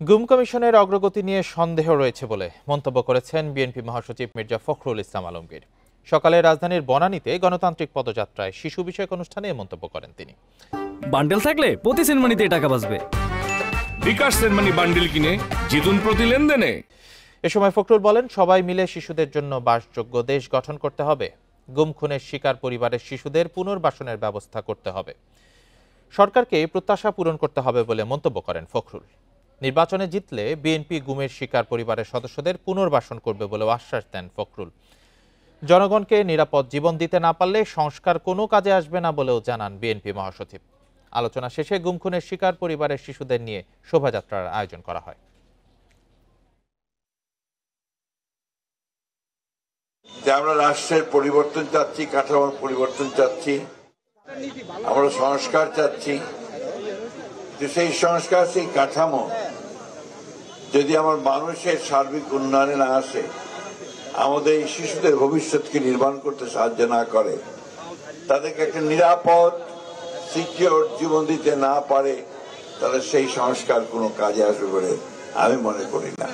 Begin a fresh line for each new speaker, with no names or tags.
গুম কমিশনের অগ্রগতি নিয়ে সন্দেহ রয়েছে বলে মন্তব্য করেছেন বিএনপি মহাসচিব মির্জা ফখরুল ইসলাম আলমগীর। সকালে রাজধানীর বনানীতে গণতান্ত্রিক পদযাত্রায় শিশু বিষয়ক অনুষ্ঠানে মন্তব্য করেন তিনি।
বান্ডেল থাকলে প্রতি সেনমানিতে টাকা বাঁচবে।
বিকাশ সেনমানি বান্ডেল কিনে জিতুন প্রতি লেনদেনে।
এ সময় ফখরুল বলেন, সবাই মিলে শিশুদের জন্য বাসযোগ্য দেশ গঠন করতে হবে। গুম খুনের শিকার পরিবারের শিশুদের পুনর্বাসনের ব্যবস্থা করতে হবে। সরকারকে প্রত্যাশা পূরণ করতে হবে বলে মন্তব্য করেন ফখরুল। নির্বাচনে জিতলে বিএনপি গুমের শিকার পরিবারের সদস্যদের পুনর্বাসন করবে বলেও আশ্বাস দেন ফখরুল। জনগণকে নিরাপদ জীবন দিতে না পারলে সংস্কার কোনো কাজে আসবে না বলেও জানান বিএনপি মহাসচিব। আলোচনা শেষে গুম খুনের শিকার পরিবারের শিশুদের নিয়ে শোভাযাত্রার আয়োজন করা হয়।
আমরা রাষ্ট্রের পরিবর্তন চাচ্ছি, কাঠামোর পরিবর্তন চাচ্ছি, আমরা সংস্কার চাচ্ছি। সেই সংস্কার, সেই কাঠামো যদি আমার মানুষের সার্বিক উন্নয়নে না আসে, আমাদের এই শিশুদের ভবিষ্যৎকে নির্মাণ করতে সাহায্য না করে, তাদেরকে একটা নিরাপদ সিকিউর জীবন দিতে না পারে, তাহলে সেই সংস্কার কোনো কাজে আসবে বলে আমি মনে করি না।